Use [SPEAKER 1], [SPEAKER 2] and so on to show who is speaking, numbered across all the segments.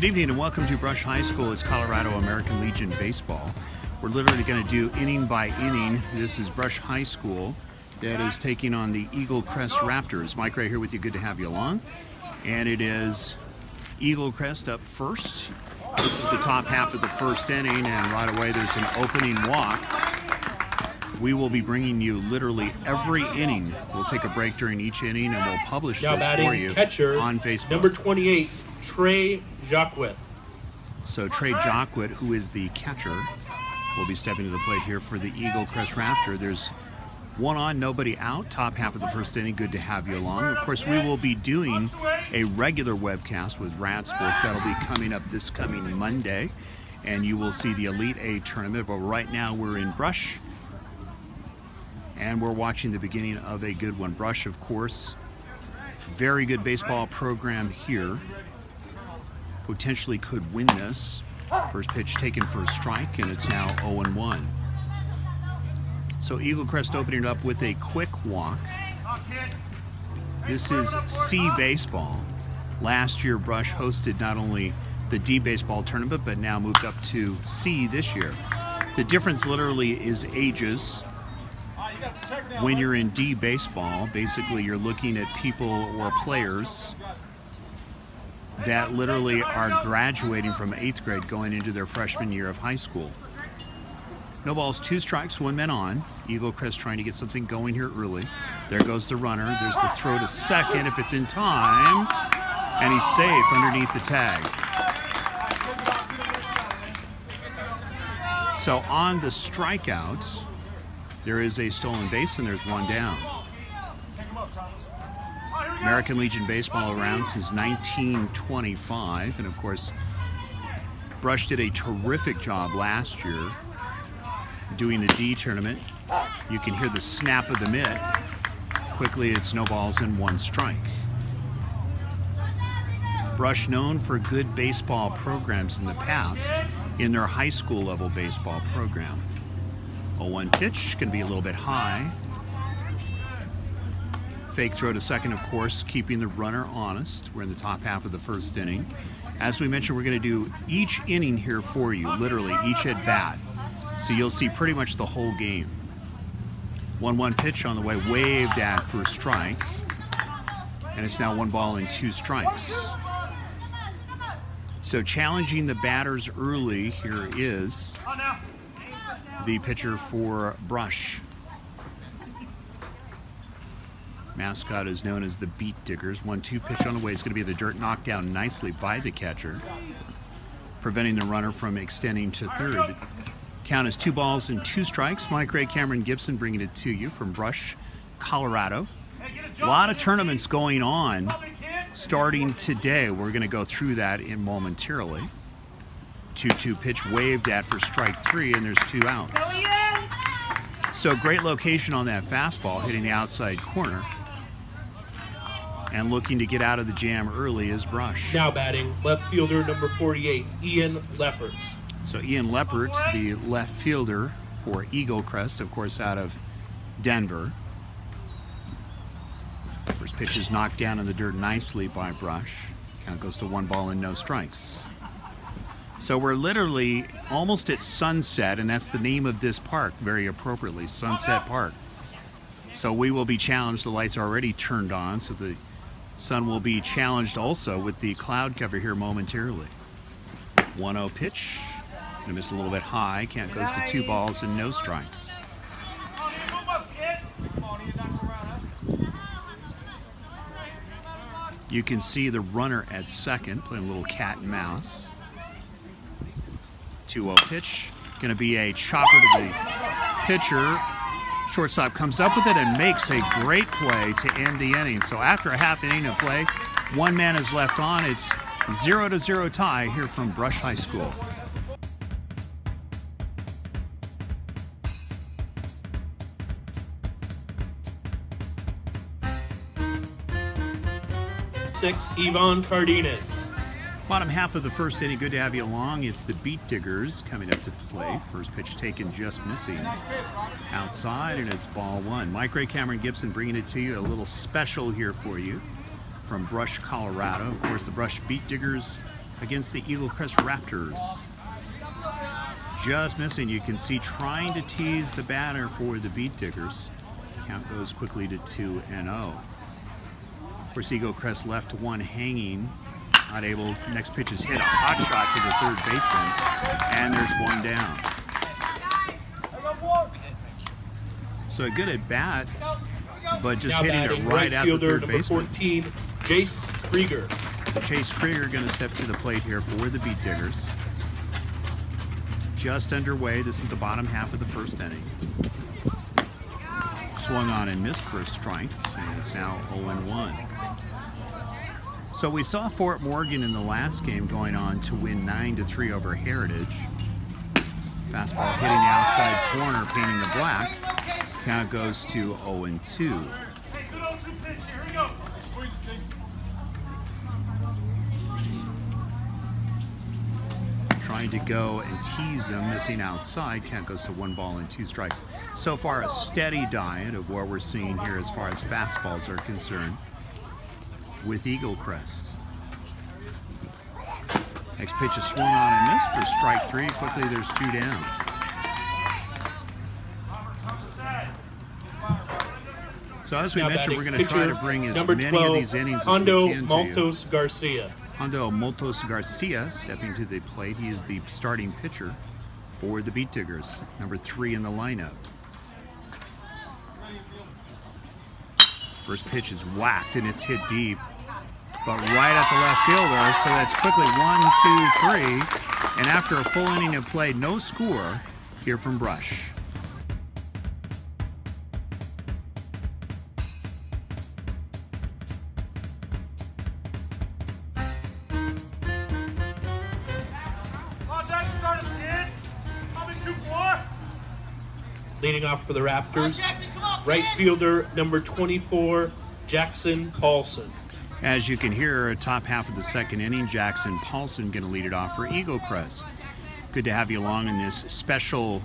[SPEAKER 1] Good evening and welcome to Brush High School. It's Colorado American Legion Baseball. We're literally going to do inning by inning. This is Brush High School that is taking on the Eaglecrest Raptors. Mike right here with you. Good to have you along. And it is Eaglecrest up first. This is the top half of the first inning, and right away there's an opening walk. We will be bringing you literally every inning. We'll take a break during each inning and we'll publish
[SPEAKER 2] now
[SPEAKER 1] this for you
[SPEAKER 2] catcher,
[SPEAKER 1] on Facebook.
[SPEAKER 2] Number 28, Trey Jacquet.
[SPEAKER 1] So Trey Jacquet, who is the catcher, will be stepping to the plate here for the Eaglecrest Raptor. There's one on, nobody out. Top half of the first inning. Good to have you along. Of course, we will be doing a regular webcast with Rad Sports. That'll be coming up this coming Monday, and you will see the Elite Eight tournament. But right now we're in Brush, and we're watching the beginning of a good one. Brush, of course, very good baseball program here. Potentially could win this. First pitch taken for a strike, and it's now 0-1. So Eaglecrest opening it up with a quick walk. This is C baseball. Last year, Brush hosted not only the D baseball tournament, but now moved up to C this year. The difference literally is ages. When you're in D baseball, basically you're looking at people or players that literally are graduating from 8th grade going into their freshman year of high school. No balls, 2 strikes, 1 man on. Eaglecrest trying to get something going here early. There goes the runner. There's the throw to second if it's in time. And he's safe underneath the tag. So on the strikeout, there is a stolen base and there's 1 down. American Legion Baseball around since 1925, and of course, Brush did a terrific job last year doing the D tournament. You can hear the snap of the mitt. Quickly, it's no balls and 1 strike. Brush known for good baseball programs in the past in their high school level baseball program. 0-1 pitch, going to be a little bit high. Fake throw to second, of course, keeping the runner honest. We're in the top half of the first inning. As we mentioned, we're going to do each inning here for you, literally each at bat. So you'll see pretty much the whole game. 1-1 pitch on the way, waved at for a strike. And it's now 1 ball and 2 strikes. So challenging the batters early here is the pitcher for Brush. Mascot is known as the Beat Diggers. 1-2 pitch on the way. It's going to be the dirt knocked down nicely by the catcher, preventing the runner from extending to third. Count is 2 balls and 2 strikes. Mike Ray, Cameron Gibson bringing it to you from Brush, Colorado. A lot of tournaments going on starting today. We're going to go through that in momentarily. 2-2 pitch waved at for strike 3, and there's 2 outs. So great location on that fastball, hitting the outside corner. And looking to get out of the jam early is Brush.
[SPEAKER 2] Now batting, left fielder number 48, Ian Lefferts.
[SPEAKER 1] So Ian Leppert, the left fielder for Eaglecrest, of course, out of Denver. First pitch is knocked down in the dirt nicely by Brush. Count goes to 1 ball and no strikes. So we're literally almost at sunset, and that's the name of this park, very appropriately, Sunset Park. So we will be challenged. The lights are already turned on, so the sun will be challenged also with the cloud cover here momentarily. 1-0 pitch. Gonna miss a little bit high. Count goes to 2 balls and no strikes. You can see the runner at second playing a little cat and mouse. 2-0 pitch. Gonna be a chopper to the pitcher. Shortstop comes up with it and makes a great play to end the inning. So after a half inning of play, 1 man is left on. It's 0-0 tie here from Brush High School.
[SPEAKER 2] Ivan Cardenas.
[SPEAKER 1] Bottom half of the first inning, good to have you along. It's the Beat Diggers coming up to play. First pitch taken, just missing outside, and it's ball 1. Mike Ray, Cameron Gibson bringing it to you. A little special here for you from Brush, Colorado. Of course, the Brush Beat Diggers against the Eaglecrest Raptors. Just missing. You can see trying to tease the batter for the Beat Diggers. Count goes quickly to 2-0. Of course, Eaglecrest left one hanging. Not able. Next pitch is hit. A hot shot to the third baseman. And there's one down. So a good at bat, but just
[SPEAKER 2] Now
[SPEAKER 1] hitting it
[SPEAKER 2] batting
[SPEAKER 1] right at the
[SPEAKER 2] fielder
[SPEAKER 1] third
[SPEAKER 2] number
[SPEAKER 1] baseman.
[SPEAKER 2] 14, Jace Krieger.
[SPEAKER 1] Chase Krieger going to step to the plate here for the Beat Diggers. Just underway. This is the bottom half of the first inning. Swung on and missed for a strike, and it's now 0-1. So we saw Fort Morgan in the last game going on to win 9-3 over Heritage. Fastball hitting the outside corner, painting the black. Count goes to 0-2. Trying to go and tease him, missing outside. Count goes to 1-2 strikes. So far, a steady diet of what we're seeing here as far as fastballs are concerned with Eaglecrest. Next pitch is swung on and missed for strike 3. Quickly, there's 2 down. So as we
[SPEAKER 2] Now
[SPEAKER 1] mentioned,
[SPEAKER 2] batting
[SPEAKER 1] we're going to try to
[SPEAKER 2] pitcher
[SPEAKER 1] bring as
[SPEAKER 2] number
[SPEAKER 1] many
[SPEAKER 2] 12,
[SPEAKER 1] of these innings as
[SPEAKER 2] Hondo
[SPEAKER 1] we can to you.
[SPEAKER 2] Maltos Garcia.
[SPEAKER 1] Hondo Maltos Garcia stepping to the plate. He is the starting pitcher for the Beat Diggers, number 3 in the lineup. First pitch is whacked and it's hit deep, but right at the left fielder. So that's quickly 1, 2, 3. And after a full inning of play, no score here from Brush.
[SPEAKER 2] Leading off for the Raptors, right fielder number 24, Jackson Paulson.
[SPEAKER 1] As you can hear, top half of the second inning, Jackson Paulson going to lead it off for Eaglecrest. Good to have you along in this special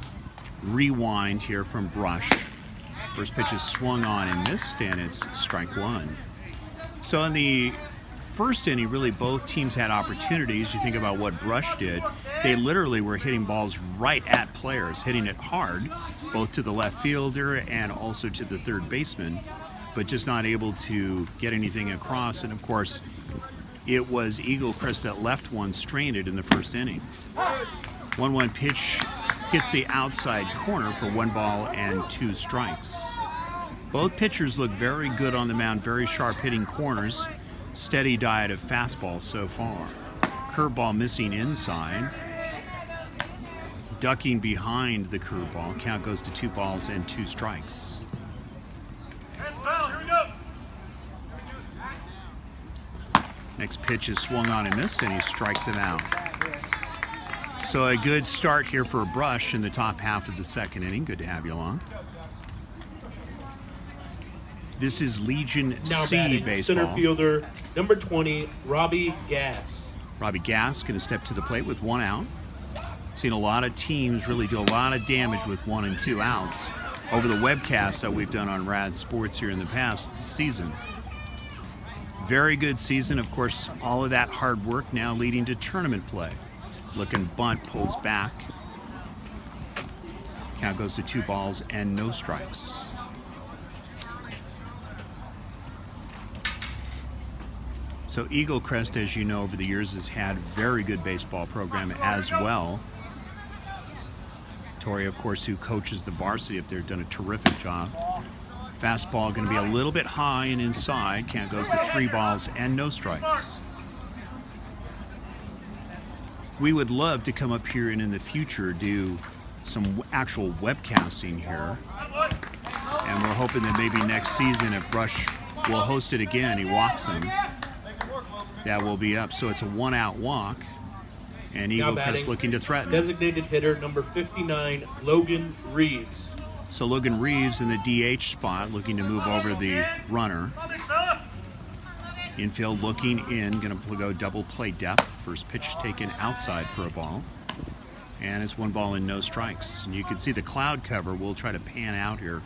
[SPEAKER 1] rewind here from Brush. First pitch is swung on and missed, and it's strike 1. So in the first inning, really both teams had opportunities. You think about what Brush did. They literally were hitting balls right at players, hitting it hard, both to the left fielder and also to the third baseman, but just not able to get anything across. And of course, it was Eaglecrest that left one stranded in the first inning. 1-1 pitch hits the outside corner for 1-2 strikes. Both pitchers look very good on the mound, very sharp hitting corners. Steady diet of fastballs so far. Curveball missing inside. Ducking behind the curveball. Count goes to 2-2 strikes. Next pitch is swung on and missed, and he strikes him out. So a good start here for Brush in the top half of the second inning. Good to have you along. This is Legion
[SPEAKER 2] Now
[SPEAKER 1] C
[SPEAKER 2] batting
[SPEAKER 1] baseball.
[SPEAKER 2] center fielder number 20, Robbie Gass.
[SPEAKER 1] Robbie Gass going to step to the plate with 1 out. Seen a lot of teams really do a lot of damage with 1 and 2 outs over the webcasts that we've done on Rad Sports here in the past season. Very good season. Of course, all of that hard work now leading to tournament play. Looking bunt, pulls back. Count goes to 2-0 strikes. So Eaglecrest, as you know, over the years has had a very good baseball program as well. Tori, of course, who coaches the varsity up there, done a terrific job. Fastball going to be a little bit high and inside. Count goes to 3 strikes. We would love to come up here and in the future do some actual webcasting here. And we're hoping that maybe next season if Brush will host it again, he walks him. That will be up. So it's a 1-out walk. And Eaglecrest looking to threaten.
[SPEAKER 2] Designated hitter number 59, Logan Reeves.
[SPEAKER 1] So Logan Reeves in the DH spot, looking to move over the runner. Infield looking in, going to go double play depth. First pitch taken outside for a ball. And it's 1-0 strikes. And you can see the cloud cover, we'll try to pan out here,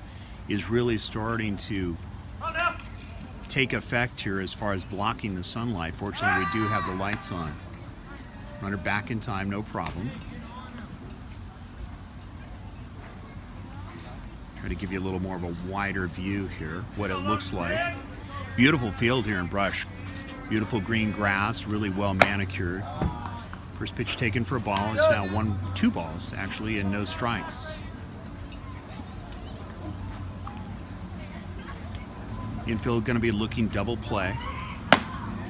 [SPEAKER 1] is really starting to take effect here as far as blocking the sunlight. Fortunately, we do have the lights on. Runner back in time, no problem. Try to give you a little more of a wider view here, what it looks like. Beautiful field here in Brush. Beautiful green grass, really well manicured. First pitch taken for a ball. It's now 2 balls, actually, and no strikes. Infield going to be looking double play.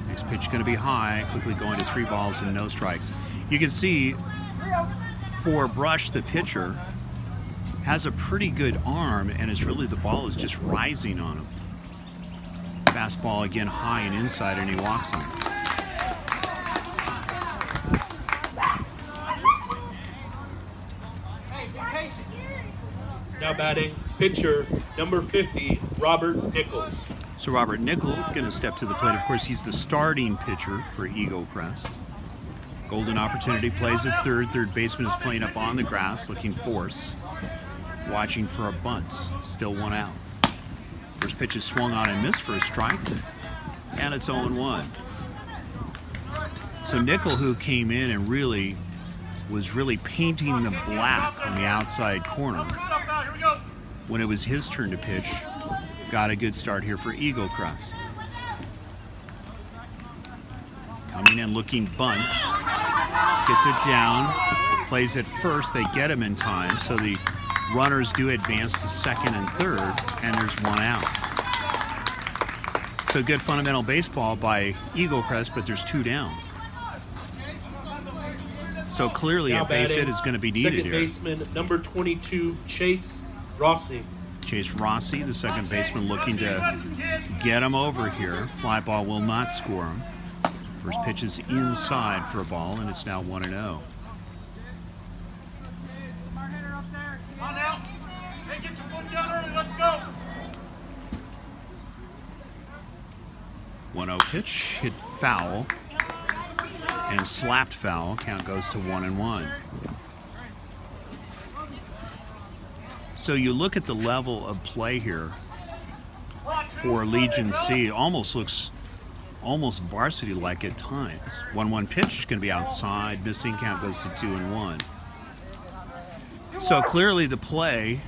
[SPEAKER 1] Next pitch going to be high, quickly going to 3 balls and no strikes. You can see for Brush, the pitcher has a pretty good arm, and it's really the ball is just rising on him. Fastball again high and inside, and he walks him.
[SPEAKER 2] Now batting, pitcher number 50, Robert Nichols.
[SPEAKER 1] So Robert Nichols going to step to the plate. Of course, he's the starting pitcher for Eaglecrest. Golden opportunity, plays at third. Third baseman is playing up on the grass, looking force. Watching for a bunt. Still 1 out. First pitch is swung on and missed for a strike. And it's 0-1. So Nichols, who came in and was painting the black on the outside corner when it was his turn to pitch, got a good start here for Eaglecrest. Coming in looking bunts. Gets it down. Plays it first. They get him in time. So the runners do advance to second and third, and there's 1 out. So good fundamental baseball by Eaglecrest, but there's 2 down. So clearly
[SPEAKER 2] now
[SPEAKER 1] a base hit is going to be needed here.
[SPEAKER 2] Second baseman, number 22, Chase Rossi.
[SPEAKER 1] Chase Rossi, the second baseman, looking to get him over here. Fly ball will not score him. First pitch is inside for a ball, and it's now 1-0. 1-0 pitch, hit foul, and slapped foul. Count goes to 1-1. So you look at the level of play here for Legion C. It almost looks varsity-like at times. 1-1 pitch, going to be outside. Missing, count goes to 2-1. So clearly the play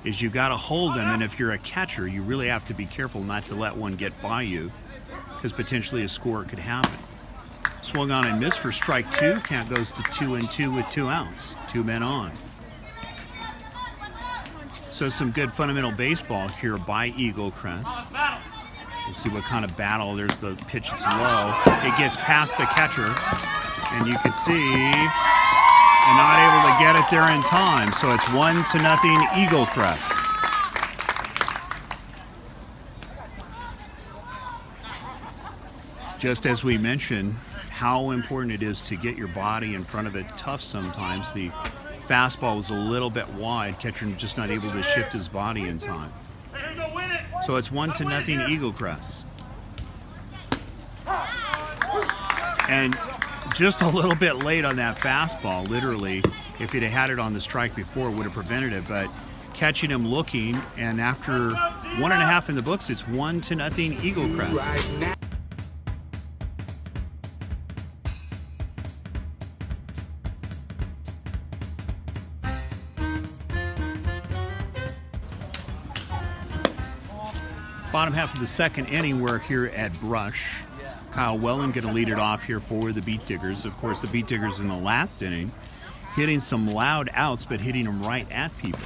[SPEAKER 1] is you got to hold them, and if you're a catcher, you really have to be careful not to let one get by you, because potentially a score could happen. Swung on and missed for strike 2. Count goes to 2-2 with 2 outs. 2 men on. So some good fundamental baseball here by Eaglecrest. We'll see what kind of battle. There's the pitch is low. It gets past the catcher, and you can see and not able to get it there in time. So it's 1-0 Eaglecrest. Just as we mentioned, how important it is to get your body in front of it. Tough sometimes. The fastball was a little bit wide. Catcher just not able to shift his body in time. So it's 1-0 Eaglecrest. And just a little bit late on that fastball, literally. If he'd have had it on the strike before, it would have prevented it. But catching him looking, and after 1.5 in the books, it's 1-0 Eaglecrest. Bottom half of the second inning, we're here at Brush. Kyle Wellen going to lead it off here for the Beat Diggers. Of course, the Beat Diggers in the last inning, hitting some loud outs, but hitting them right at people.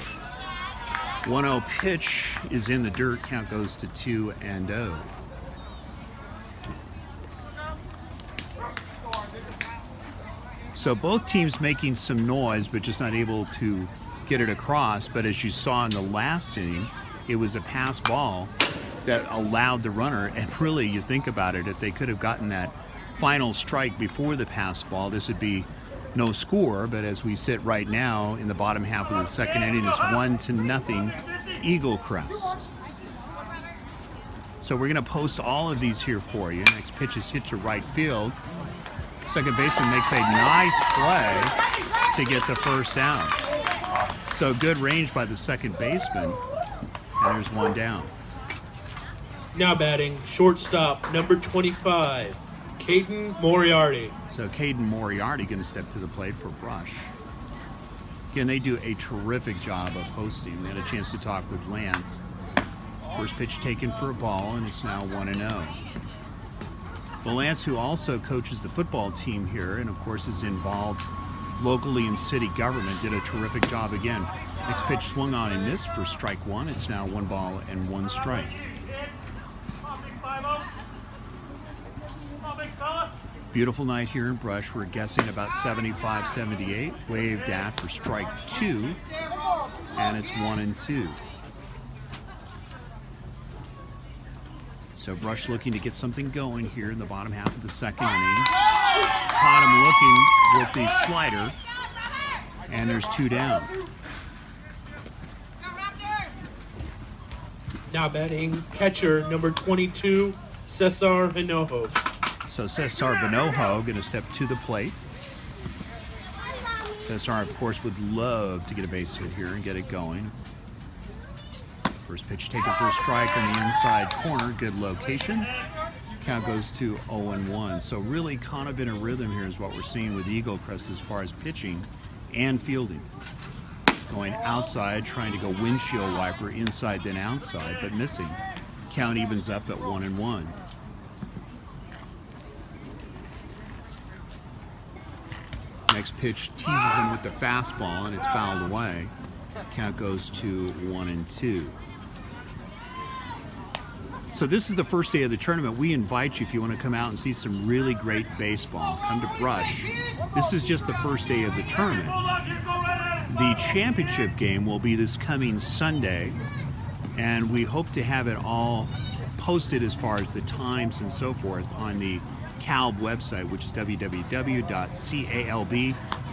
[SPEAKER 1] 1-0 pitch is in the dirt. Count goes to 2-0. So both teams making some noise, but just not able to get it across. But as you saw in the last inning, it was a pass ball that allowed the runner, and really, you think about it, if they could have gotten that final strike before the pass ball, this would be no score. But as we sit right now in the bottom half of the second inning, it's 1-0 Eaglecrest. So we're going to post all of these here for you. Next pitch is hit to right field. Second baseman makes a nice play to get the first out. So good range by the second baseman, and there's 1 down.
[SPEAKER 2] Now batting, shortstop, number 25, Caden Moriarty.
[SPEAKER 1] So Caden Moriarty going to step to the plate for Brush. Again, they do a terrific job of hosting. We had a chance to talk with Lance. First pitch taken for a ball, and it's now 1-0. Well, Lance, who also coaches the football team here and, of course, is involved locally in city government, did a terrific job again. Next pitch swung on and missed for strike one. It's now 1 ball and 1 strike. Beautiful night here in Brush. We're guessing about 75, 78. Waved at for strike 2, and it's 1-2. So Brush looking to get something going here in the bottom half of the second inning. Caught him looking with the slider, and there's 2 down.
[SPEAKER 2] Now batting catcher number 22, Cesar Hinojo.
[SPEAKER 1] So Cesar Hinojo going to step to the plate. Cesar, of course, would love to get a base hit here and get it going. First pitch taken for a strike on the inside corner. Good location. Count goes to 0-1. So really kind of in a rhythm here is what we're seeing with Eaglecrest as far as pitching and fielding. Going outside, trying to go windshield wiper, inside then outside, but missing. Count evens up at 1-1. Next pitch teases him with the fastball, and it's fouled away. Count goes to 1-2. So this is the first day of the tournament. We invite you, if you want to come out and see some really great baseball, come to Brush. This is just the first day of the tournament. The championship game will be this coming Sunday, and we hope to have it all posted as far as the times and so forth on the CALB website, which is www.calb,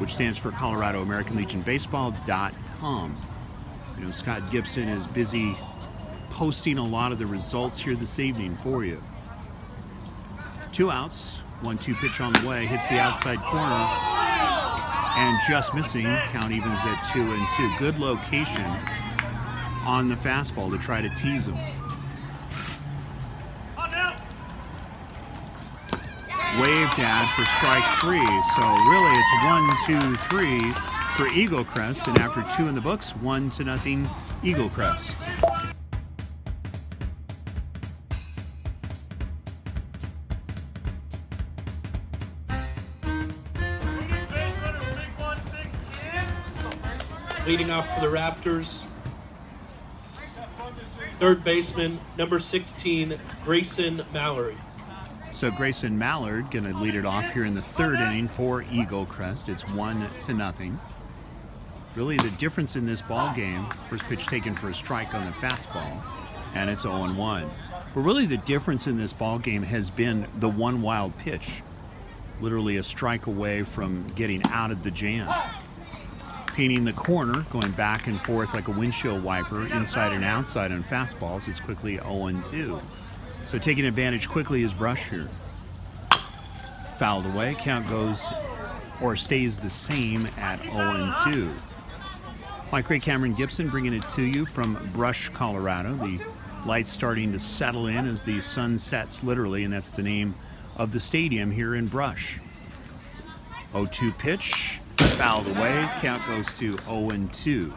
[SPEAKER 1] which stands for Colorado American Legion Baseball.com. You know, Scott Gibson is busy posting a lot of the results here this evening for you. 2 outs, 1-2 pitch on the way, hits the outside corner, and just missing. Count evens at 2-2. Good location on the fastball to try to tease him. Waved at for strike 3. So really it's 1-2-3 for Eaglecrest, and after 2 in the books, 1-0 Eaglecrest.
[SPEAKER 2] Leading off for the Raptors, third baseman number 16, Grayson Mallory.
[SPEAKER 1] So Grayson Mallard going to lead it off here in the 3rd inning for Eaglecrest. It's 1-0. Really the difference in this ball game, first pitch taken for a strike on the fastball, and it's 0-1. But really the difference in this ball game has been the one wild pitch. Literally a strike away from getting out of the jam. Painting the corner, going back and forth like a windshield wiper, inside and outside on fastballs. It's quickly 0-2. So taking advantage quickly is Brush here. Fouled away. Count goes or stays the same at 0-2. Mike Ray, Cameron Gibson bringing it to you from Brush, Colorado. The lights starting to settle in as the sun sets literally, and that's the name of the stadium here in Brush. 0-2 pitch. Fouled away. Count goes to 0-2.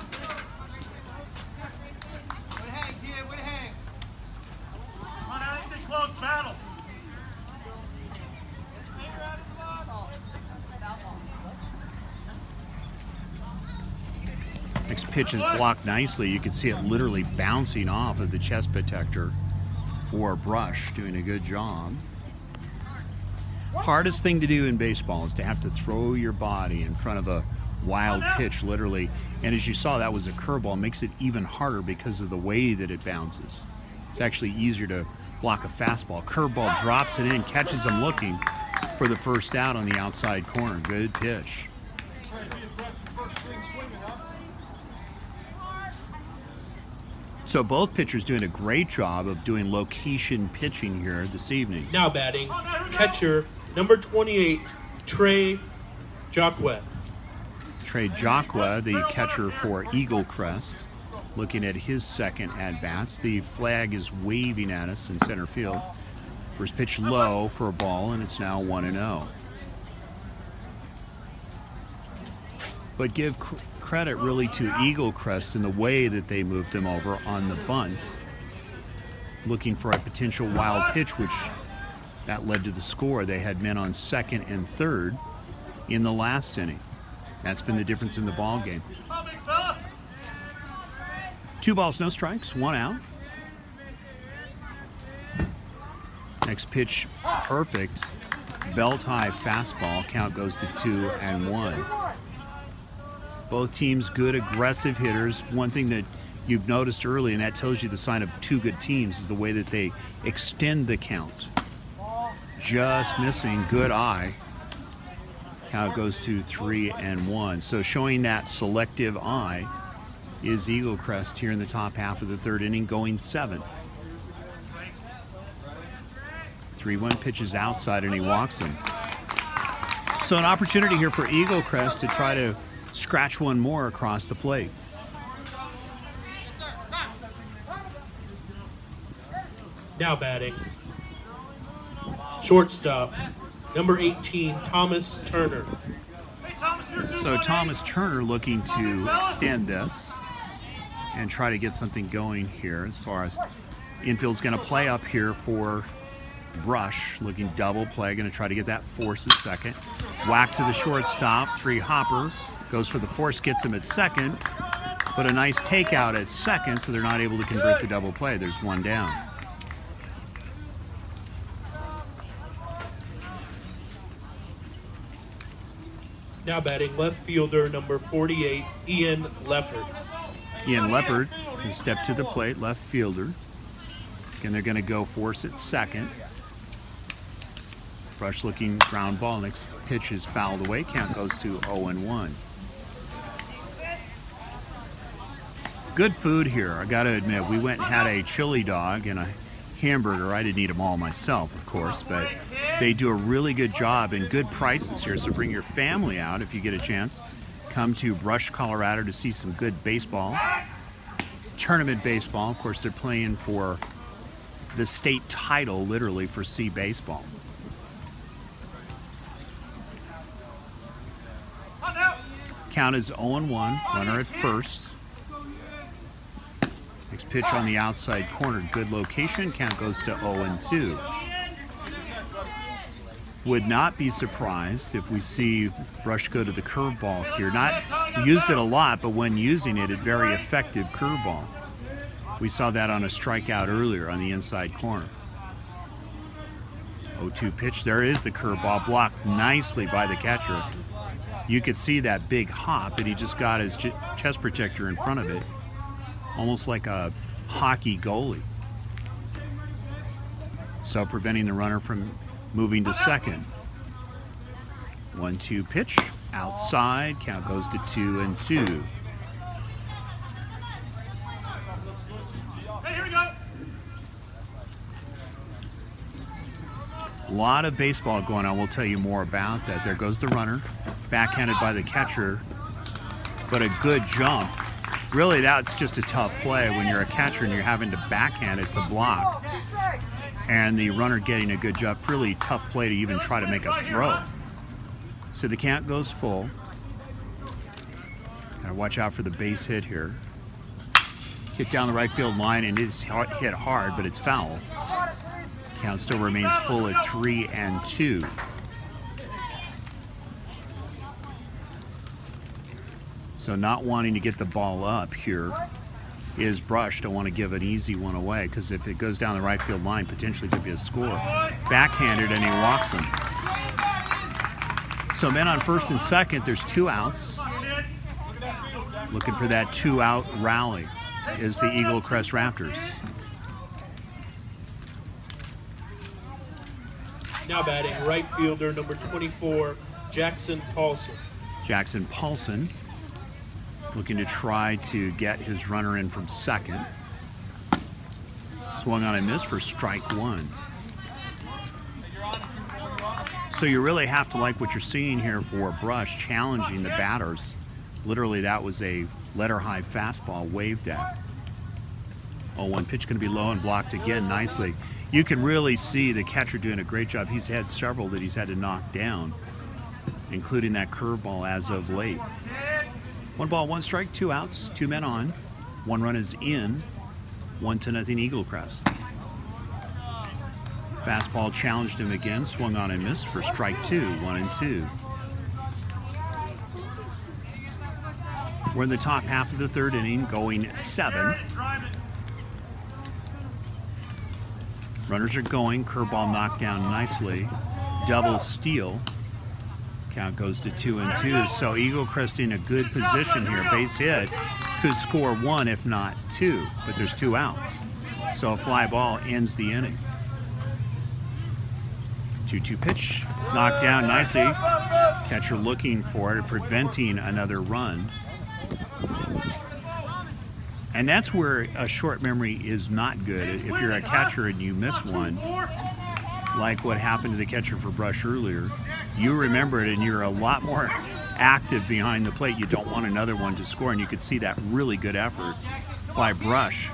[SPEAKER 1] Next pitch is blocked nicely. You can see it literally bouncing off of the chest protector for Brush, doing a good job. Hardest thing to do in baseball is to have to throw your body in front of a wild pitch, literally. And as you saw, that was a curveball. Makes it even harder because of the way that it bounces. It's actually easier to block a fastball. Curveball drops it in, catches him looking for the first out on the outside corner. Good pitch. So both pitchers doing a great job of doing location pitching here this evening.
[SPEAKER 2] Now batting, catcher number 28, Trey Jacque.
[SPEAKER 1] Trey Jacque, the catcher for Eaglecrest, looking at his second at-bats. The flag is waving at us in center field. First pitch low for a ball, and it's now 1-0. But give credit really to Eaglecrest in the way that they moved him over on the bunt, looking for a potential wild pitch, which that led to the score. They had men on second and third in the last inning. That's been the difference in the ball game. 2 balls, no strikes, 1 out. Next pitch, perfect. Belt high fastball. Count goes to 2-1. Both teams good, aggressive hitters. One thing that you've noticed early, and that tells you the sign of 2 good teams, is the way that they extend the count. Just missing, good eye. Count goes to 3-1. So showing that selective eye is Eaglecrest here in the top half of the third inning, going 7. 3-1 pitches outside, and he walks him. So an opportunity here for Eaglecrest to try to scratch one more across the plate.
[SPEAKER 2] Now batting, shortstop, number 18, Thomas Turner.
[SPEAKER 1] So Thomas Turner looking to extend this and try to get something going here as far as infield's going to play up here for Brush, looking double play, going to try to get that force at second. Whack to the shortstop, 3 hopper, goes for the force, gets him at second, but a nice takeout at second, so they're not able to convert the double play. There's 1 down.
[SPEAKER 2] Now batting, left fielder, number 48, Ian Leopard.
[SPEAKER 1] Ian Leopard can step to the plate, left fielder. Again, they're going to go force at second. Brush looking ground ball. Next pitch is fouled away. Count goes to 0-1. Good food here, I got to admit. We went and had a chili dog and a hamburger. I didn't eat them all myself, of course, but they do a really good job and good prices here. So bring your family out if you get a chance. Come to Brush, Colorado to see some good baseball. Tournament baseball. Of course, they're playing for the state title, literally, for C baseball. Count is 0-1, runner at first. Next pitch on the outside corner, good location. Count goes to 0-2. Would not be surprised if we see Brush go to the curveball here. Not used it a lot, but when using it, a very effective curveball. We saw that on a strikeout earlier on the inside corner. 0-2 pitch. There is the curveball, blocked nicely by the catcher. You could see that big hop, and he just got his chest protector in front of it, almost like a hockey goalie. So preventing the runner from moving to second. 1-2 pitch, outside, count goes to 2-2. A lot of baseball going on. We'll tell you more about that. There goes the runner, backhanded by the catcher, but a good jump. Really, that's just a tough play when you're a catcher and you're having to backhand it to block. And the runner getting a good jump. Really tough play to even try to make a throw. So the count goes full. Gotta watch out for the base hit here. Hit down the right field line, and it's hit hard, but it's foul. Count still remains full at 3-2. So not wanting to get the ball up here is Brush. Don't want to give an easy one away, because if it goes down the right field line, potentially could be a score. Backhanded, and he walks him. So men on first and second, there's 2 outs. Looking for that 2-out rally is the Eaglecrest Raptors.
[SPEAKER 2] Now batting, right fielder, number 24, Jackson Paulson.
[SPEAKER 1] Jackson Paulson looking to try to get his runner in from second. Swung on and missed for strike 1. So you really have to like what you're seeing here for Brush challenging the batters. Literally, that was a letter-high fastball waved at. 0-1 pitch going to be low and blocked again nicely. You can really see the catcher doing a great job. He's had several that he's had to knock down, including that curveball as of late. 1 ball, 1 strike, 2 outs, 2 men on. 1 run is in. 1-0 Eaglecrest. Fastball challenged him again, swung on and missed for strike 2, 1-2. We're in the top half of the 3rd inning, going 7. Runners are going, curveball knocked down nicely. Double steal. Count goes to 2-2. So Eaglecrest in a good position here. Base hit. Could score 1 if not 2, but there's 2 outs. So a fly ball ends the inning. 2-2 pitch, knocked down nicely. Catcher looking for it, preventing another run. And that's where a short memory is not good. If you're a catcher and you miss one, like what happened to the catcher for Brush earlier, you remember it and you're a lot more active behind the plate. You don't want another one to score, and you could see that really good effort by Brush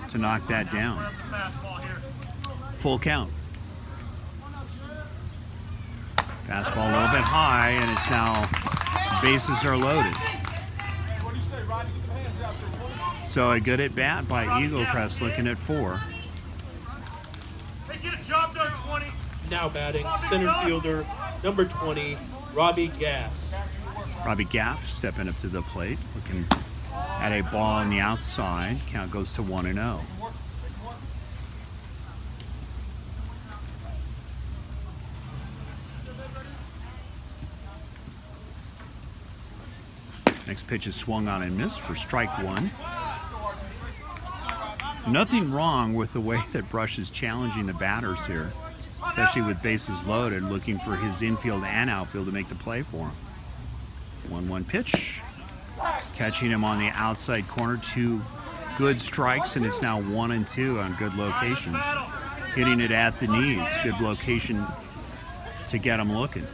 [SPEAKER 1] to knock that down. Full count. Fastball a little bit high, and it's now bases are loaded. So a good at bat by Eaglecrest, looking at 4.
[SPEAKER 2] Now batting, center fielder number 20, Robbie Gaff.
[SPEAKER 1] Robbie Gaff stepping up to the plate, looking at a ball on the outside. Count goes to 1-0. Next pitch is swung on and missed for strike 1. Nothing wrong with the way that Brush is challenging the batters here, especially with bases loaded, looking for his infield and outfield to make the play for him. 1-1 pitch, catching him on the outside corner. 2 good strikes, and it's now 1-2 on good locations. Hitting it at the knees, good location to get him looking.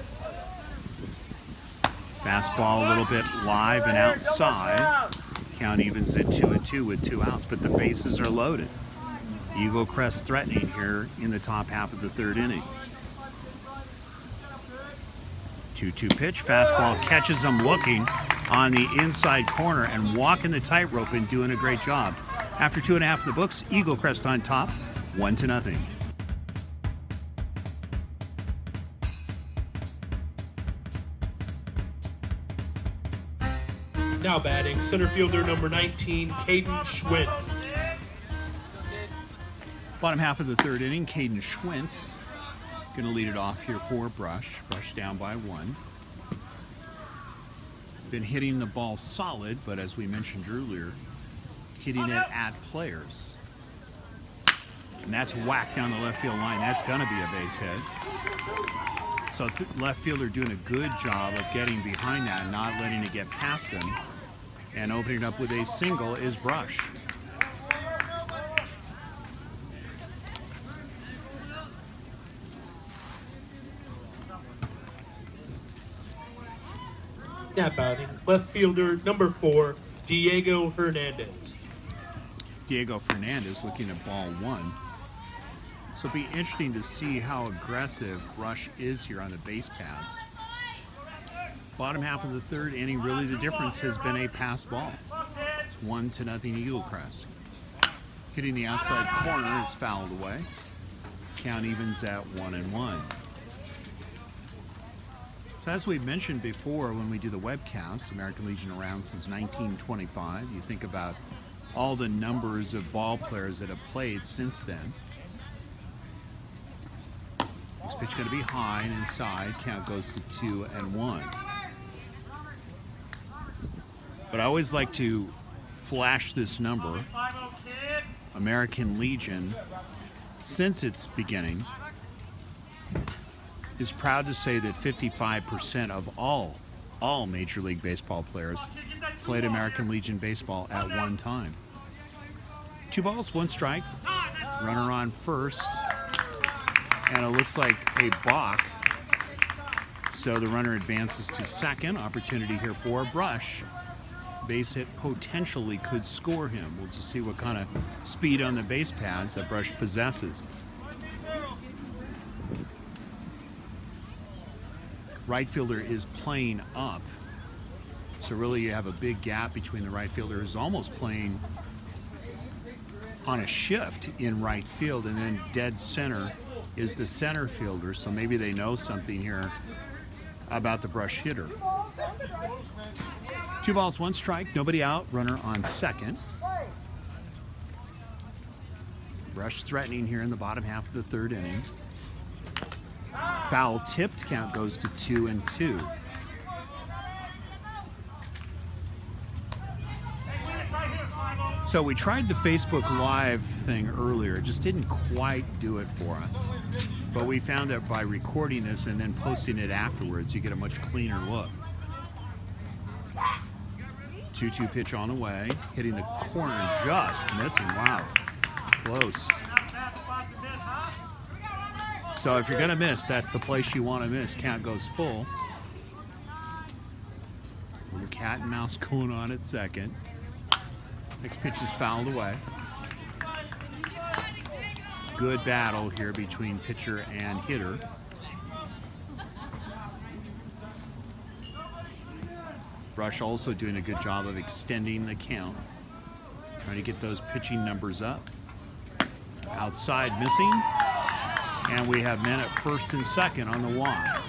[SPEAKER 1] Fastball a little bit live and outside. Count evens at 2-2 with 2 outs, but the bases are loaded. Eaglecrest threatening here in the top half of the 3rd inning. 2-2 pitch, fastball catches him looking on the inside corner and walking the tightrope and doing a great job. After 2.5 in the books, Eaglecrest on top, 1-0.
[SPEAKER 2] Now batting, center fielder number 19, Caden Schwint.
[SPEAKER 1] Bottom half of the 3rd inning, Caden Schwint going to lead it off here for Brush. Brush down by 1. Been hitting the ball solid, but as we mentioned earlier, hitting it at players. And that's whacked down the left field line. That's going to be a base hit. So left fielder doing a good job of getting behind that and not letting it get past him. And opening up with a single is Brush.
[SPEAKER 2] Now batting, left fielder number 4, Diego Hernandez.
[SPEAKER 1] Diego Fernandez looking at ball 1. So it'll be interesting to see how aggressive Brush is here on the base paths. Bottom half of the 3rd inning, really the difference has been a pass ball. It's 1-0 Eaglecrest. Hitting the outside corner, it's fouled away. Count evens at 1-1. So as we mentioned before when we do the webcast, American Legion around since 1925. You think about all the numbers of ball players that have played since then. This pitch going to be high and inside. Count goes to 2-1. But I always like to flash this number. American Legion, since its beginning, is proud to say that 55% of all Major League Baseball players played American Legion baseball at one time. 2 balls, 1 strike. Runner on first. And it looks like a balk. So the runner advances to second. Opportunity here for Brush. base hit potentially could score him. We'll just see what kind of speed on the base paths that Brush possesses. Right fielder is playing up. So really you have a big gap between the right fielder who's almost playing on a shift in right field, and then dead center is the center fielder. So maybe they know something here about the Brush hitter. 2 balls, 1 strike, nobody out, runner on second. Brush threatening here in the bottom half of the 3rd inning. Foul tipped, count goes to 2-2. So we tried the Facebook Live thing earlier. It just didn't quite do it for us. But we found that by recording this and then posting it afterwards, you get a much cleaner look. 2-2 pitch on the way, hitting the corner, just missing. Wow, close. So if you're gonna miss, that's the place you want to miss. Count goes full. Little cat and mouse going on at second. Next pitch is fouled away. Good battle here between pitcher and hitter. Brush also doing a good job of extending the count, trying to get those pitching numbers up. Outside missing, and we have men at first and second on the walk.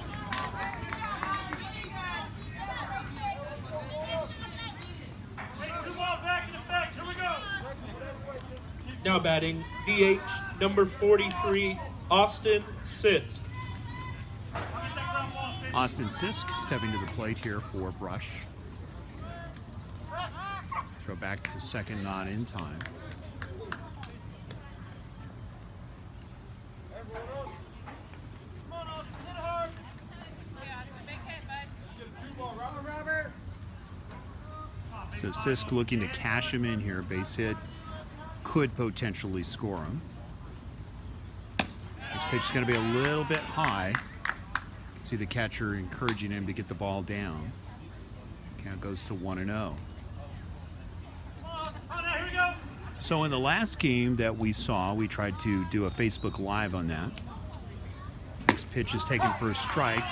[SPEAKER 2] Now batting, DH number 43, Austin Sisk.
[SPEAKER 1] Austin Sisk stepping to the plate here for Brush. Throw back to second, not in time. So Sisk looking to cash him in here. Base hit could potentially score him. This pitch is going to be a little bit high. See the catcher encouraging him to get the ball down. Count goes to 1-0. So in the last game that we saw, we tried to do a Facebook Live on that. Next pitch is taken for a strike.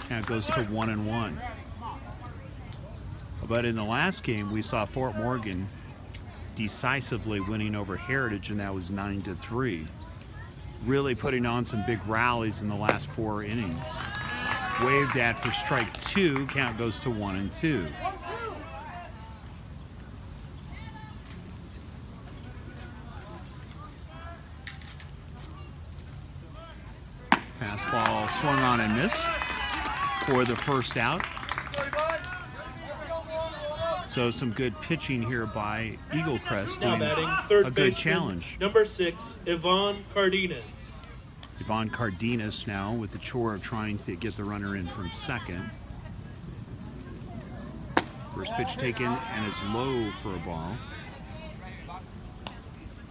[SPEAKER 1] Count goes to 1-1. But in the last game, we saw Fort Morgan decisively winning over Heritage, and that was 9-3. Really putting on some big rallies in the last 4 innings. Waved at for strike 2, count goes to 1-2. Fastball swung on and missed for the first out. So some good pitching here by Eaglecrest,
[SPEAKER 2] Now
[SPEAKER 1] doing
[SPEAKER 2] batting, third
[SPEAKER 1] a good
[SPEAKER 2] baseman,
[SPEAKER 1] challenge.
[SPEAKER 2] number 6, Ivan Cardenas.
[SPEAKER 1] Ivan Cardenas now with the chore of trying to get the runner in from second. First pitch taken, and it's low for a ball.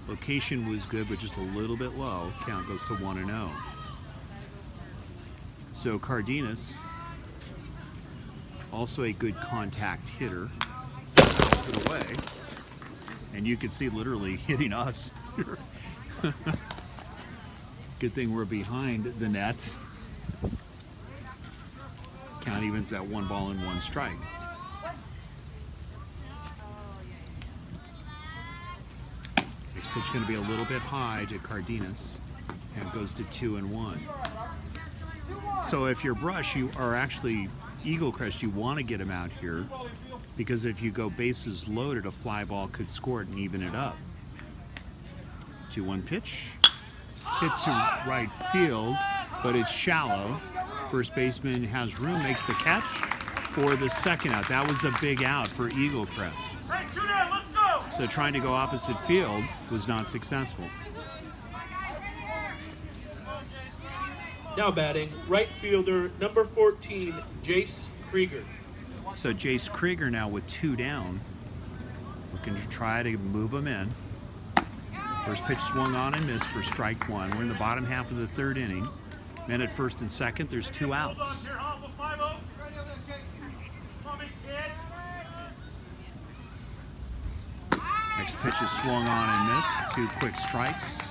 [SPEAKER 1] Location was good, but just a little bit low. Count goes to 1-0. So Cardenas, also a good contact hitter. It away, and you can see literally hitting us. Good thing we're behind the net. Count evens at 1 ball and 1 strike. Next pitch going to be a little bit high to Cardenas, and it goes to 2-1. So if you're Brush, you are actually Eaglecrest, you want to get him out here, because if you go bases loaded, a fly ball could score it and even it up. 2-1 pitch. Hit to right field, but it's shallow. First baseman has room, makes the catch for the second out. That was a big out for Eaglecrest. So trying to go opposite field was not successful.
[SPEAKER 2] Now batting, right fielder number 14, Jace Krieger.
[SPEAKER 1] So Jace Krieger now with 2 down, looking to try to move him in. First pitch swung on and missed for strike 1. We're in the bottom half of the 3rd inning. Men at first and second, there's 2 outs. Pitch is swung on and missed. 2 quick strikes.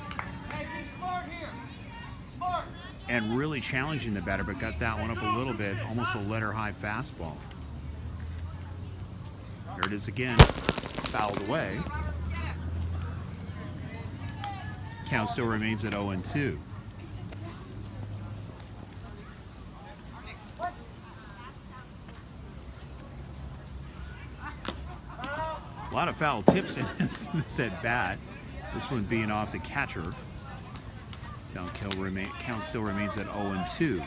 [SPEAKER 1] And really challenging the batter, but got that one up a little bit. Almost a letter-high fastball. Here it is again. Fouled away. Count still remains at 0-2. A lot of foul tips in this at bat. This one being off the catcher. Count still remains at 0-2.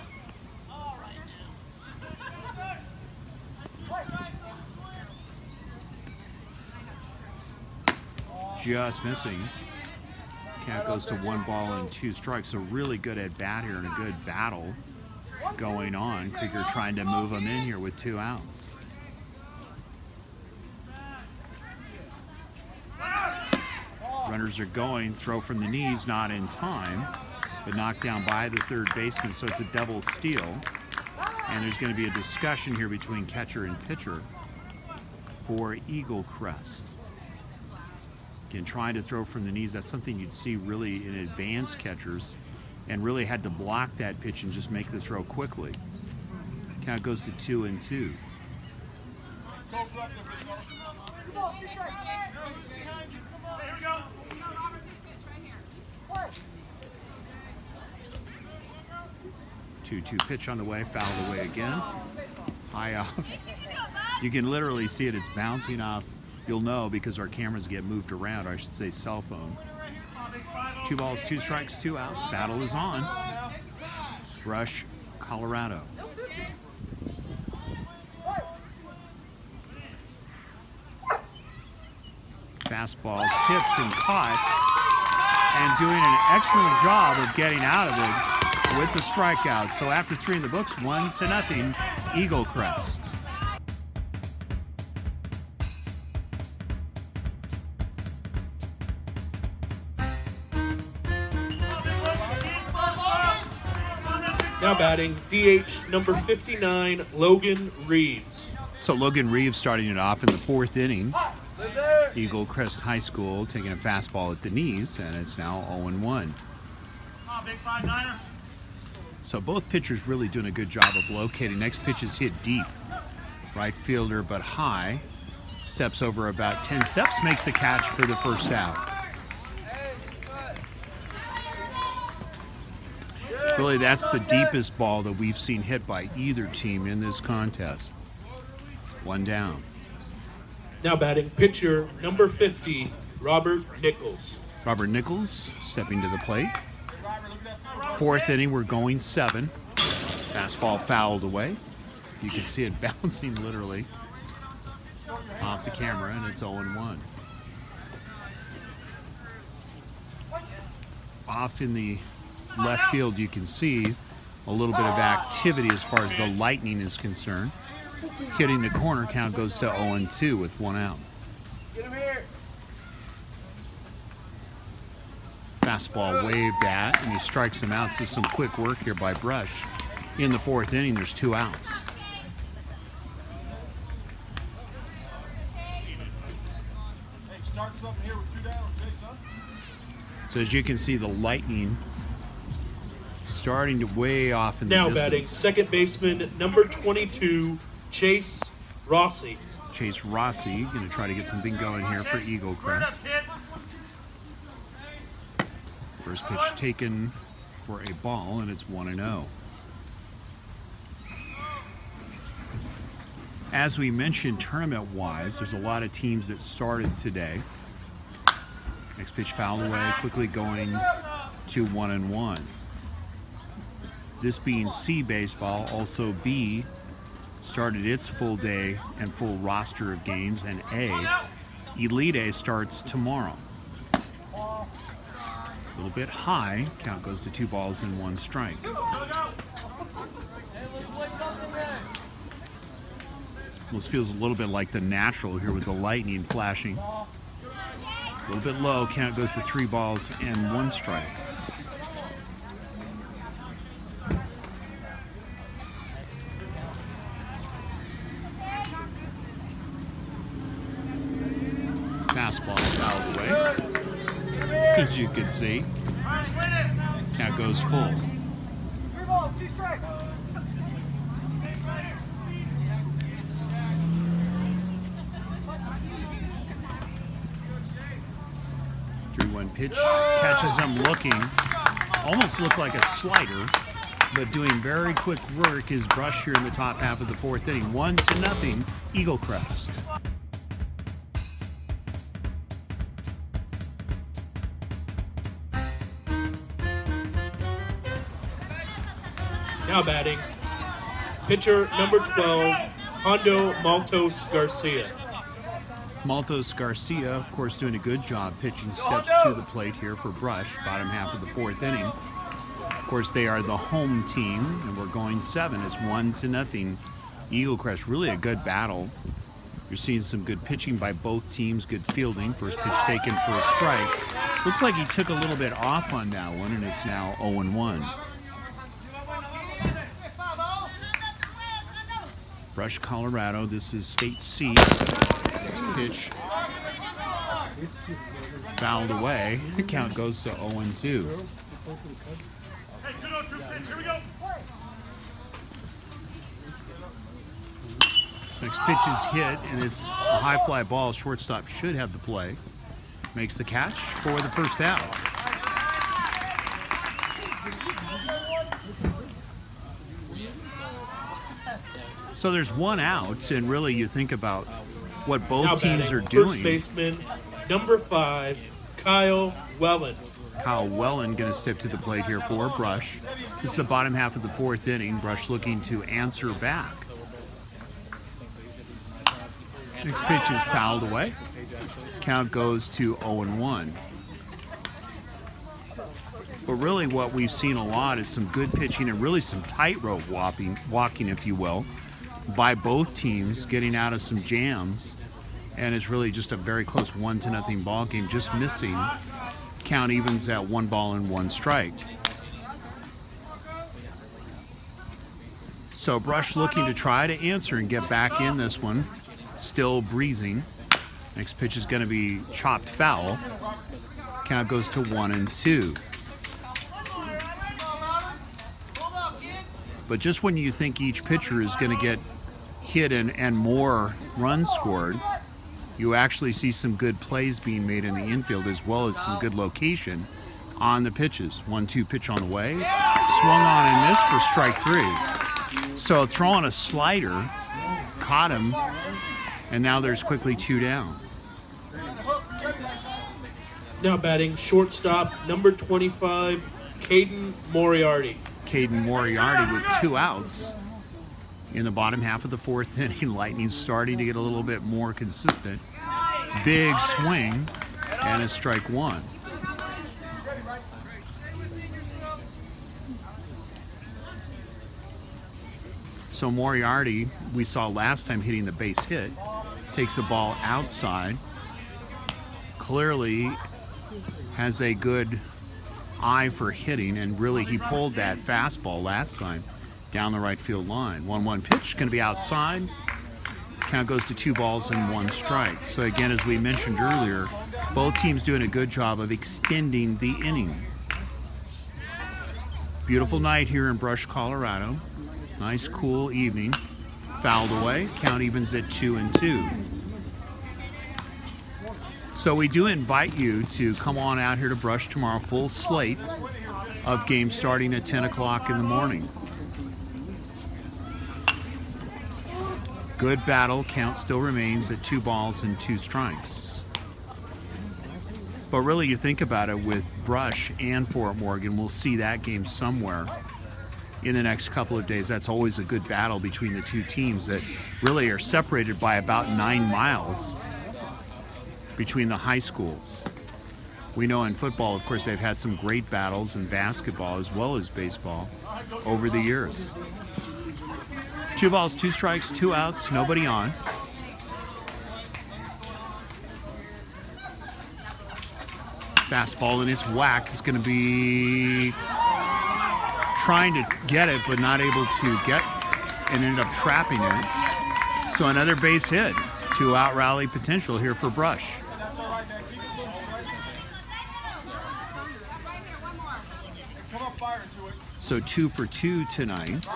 [SPEAKER 1] Just missing. Count goes to 1 ball and 2 strikes. So really good at bat here and a good battle going on. Krieger trying to move him in here with 2 outs. Runners are going. Throw from the knees, not in time, but knocked down by the third baseman. So it's a double steal. And there's going to be a discussion here between catcher and pitcher for Eaglecrest. Again, trying to throw from the knees, that's something you'd see really in advanced catchers, and really had to block that pitch and just make the throw quickly. Count goes to 2-2. Two pitch on the way, fouled away again. High off. You can literally see it, it's bouncing off. You'll know because our cameras get moved around, or I should say cell phone. 2 balls, 2 strikes, 2 outs. Battle is on. Brush, Colorado. Fastball tipped and caught, and doing an excellent job of getting out of it with the strikeout. So after 3 in the books, 1-0, Eaglecrest.
[SPEAKER 2] Now batting, DH number 59, Logan Reeves.
[SPEAKER 1] So Logan Reeves starting it off in the 4th inning. Eaglecrest High School taking a fastball at the knees, and it's now 0-1. So both pitchers really doing a good job of locating. Next pitch is hit deep. Right fielder, but high. Steps over about 10 steps, makes the catch for the first out. Really, that's the deepest ball that we've seen hit by either team in this contest. 1 down.
[SPEAKER 2] Now batting, pitcher number 50, Robert Nichols.
[SPEAKER 1] Robert Nichols stepping to the plate. 4th inning, we're going 7. Fastball fouled away. You can see it bouncing literally off the camera, and it's 0-1. Off in the left field, you can see a little bit of activity as far as the lightning is concerned. Hitting the corner, count goes to 0-2 with 1 out. Fastball waved at, and he strikes him out. So some quick work here by Brush. In the 4th inning, there's 2 outs. So as you can see, the lightning starting to way off in the distance.
[SPEAKER 2] Now batting, second baseman number 22, Chase Rossi.
[SPEAKER 1] Chase Rossi going to try to get something going here for Eaglecrest. First pitch taken for a ball, and it's 1-0. As we mentioned, tournament-wise, there's a lot of teams that started today. Next pitch fouled away, quickly going to 1-1. This being C baseball, also B started its full day and full roster of games, and A, Elite A, starts tomorrow. A little bit high, count goes to 2 balls and 1 strike. Almost feels a little bit like the natural here with the lightning flashing. A little bit low, count goes to 3 balls and 1 strike. Fastball fouled away, as you can see. Count goes full.
[SPEAKER 3] 3 balls, 2 strikes.
[SPEAKER 1] 3-1 pitch, catches him looking, almost looked like a slider, but doing very quick work is Brush here in the top half of the 4th inning. 1-0, Eaglecrest.
[SPEAKER 2] Now batting, pitcher number 12, Hondo Maltos Garcia.
[SPEAKER 1] Maltos Garcia, of course, doing a good job pitching steps to the plate here for Brush, bottom half of the 4th inning. Of course, they are the home team, and we're going 7. It's 1-0. Eaglecrest, really a good battle. You're seeing some good pitching by both teams, good fielding. First pitch taken for a strike. Looked like he took a little bit off on that one, and it's now 0-1. Brush, Colorado. This is State C. Next pitch fouled away. The count goes to 0-2. Next pitch is hit, and it's a high fly ball. Shortstop should have the play. Makes the catch for the first out. So there's 1 out, and really you think about what both
[SPEAKER 2] Now
[SPEAKER 1] teams
[SPEAKER 2] batting,
[SPEAKER 1] are doing.
[SPEAKER 2] First baseman number 5, Kyle Wellen.
[SPEAKER 1] Kyle Wellen going to step to the plate here for Brush. This is the bottom half of the 4th inning. Brush looking to answer back. Next pitch is fouled away. Count goes to 0-1. But really what we've seen a lot is some good pitching and really some tightrope walking, if you will, by both teams, getting out of some jams. And it's really just a very close 1-0 ball game, just missing. Count evens at 1 ball and 1 strike. So Brush looking to try to answer and get back in this one. Still breezing. Next pitch is going to be chopped foul. Count goes to 1-2. But just when you think each pitcher is going to get hit and more runs scored, you actually see some good plays being made in the infield, as well as some good location on the pitches. 1-2 pitch on the way. Swung on and missed for strike 3. So throwing a slider, caught him, and now there's quickly 2 down.
[SPEAKER 2] Now batting, shortstop number 25, Caden Moriarty.
[SPEAKER 1] Caden Moriarty with 2 outs in the bottom half of the 4th inning. Lightning's starting to get a little bit more consistent. Big swing and a strike 1. So Moriarty, we saw last time hitting the base hit, takes the ball outside. Clearly has a good eye for hitting, and really he pulled that fastball last time down the right field line. 1-1 pitch, going to be outside. Count goes to 2 balls and 1 strike. So again, as we mentioned earlier, both teams doing a good job of extending the inning. Beautiful night here in Brush, Colorado. Nice cool evening. Fouled away. Count evens at 2-2. So we do invite you to come on out here to Brush tomorrow. Full slate of games starting at 10 o'clock in the morning. Good battle. Count still remains at 2 balls and 2 strikes. But really, you think about it, with Brush and Fort Morgan, we'll see that game somewhere in the next couple of days. That's always a good battle between the two teams that really are separated by about 9 miles between the high schools. We know in football, of course, they've had some great battles in basketball as well as baseball over the years. 2 balls, 2 strikes, 2 outs, nobody on. Fastball, and it's whacked. It's going to be trying to get it, but not able to get, and ended up trapping it. So another base hit. 2 out rally potential here for Brush. So 2 for 2 tonight.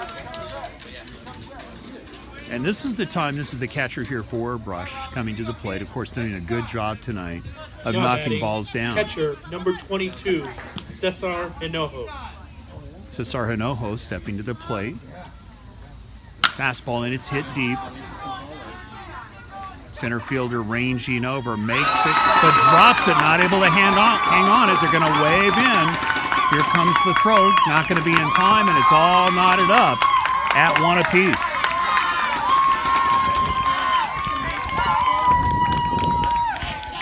[SPEAKER 1] And this is the time, this is the catcher here for Brush coming to the plate. Of course, doing a good job tonight of
[SPEAKER 2] Now
[SPEAKER 1] knocking
[SPEAKER 2] batting,
[SPEAKER 1] balls down.
[SPEAKER 2] Catcher number 22, Cesar Hinojo.
[SPEAKER 1] Cesar Hinojo stepping to the plate. Fastball, and it's hit deep. Center fielder ranging over, makes it, but drops it, not able to hang on it. They're going to wave in. Here comes the throw, not going to be in time, and it's all knotted up at 1 apiece.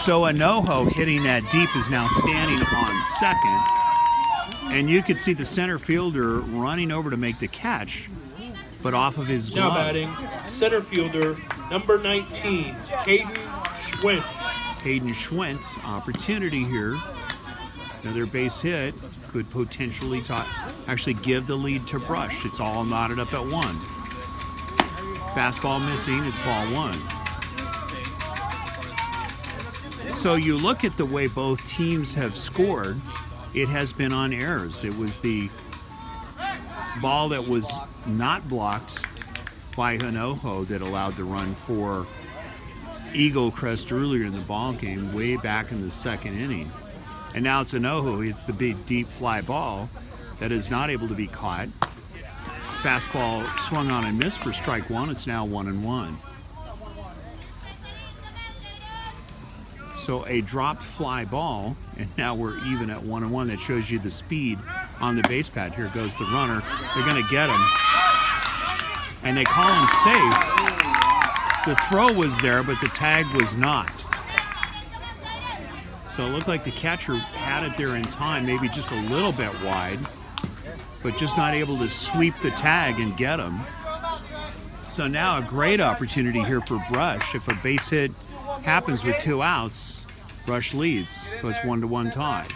[SPEAKER 1] So Hinojo hitting that deep is now standing on second. And you could see the center fielder running over to make the catch, but off of his glove.
[SPEAKER 2] Now batting, center fielder number 19, Hayden Schwint.
[SPEAKER 1] Hayden Schwint, opportunity here. Another base hit could potentially actually give the lead to Brush. It's all knotted up at 1. Fastball missing, it's ball 1. So you look at the way both teams have scored, it has been on errors. It was the ball that was not blocked by Hinojo that allowed the run for Eaglecrest earlier in the ball game, way back in the second inning. And now it's Hinojo. It's the big deep fly ball that is not able to be caught. Fastball swung on and missed for strike 1. It's now 1-1. So a dropped fly ball, and now we're even at 1-1. That shows you the speed on the base pad. Here goes the runner. They're going to get him. And they call him safe. The throw was there, but the tag was not. So it looked like the catcher had it there in time, maybe just a little bit wide, but just not able to sweep the tag and get him. So now a great opportunity here for Brush. If a base hit happens with 2 outs, Brush leads, so it's 1-1 tie.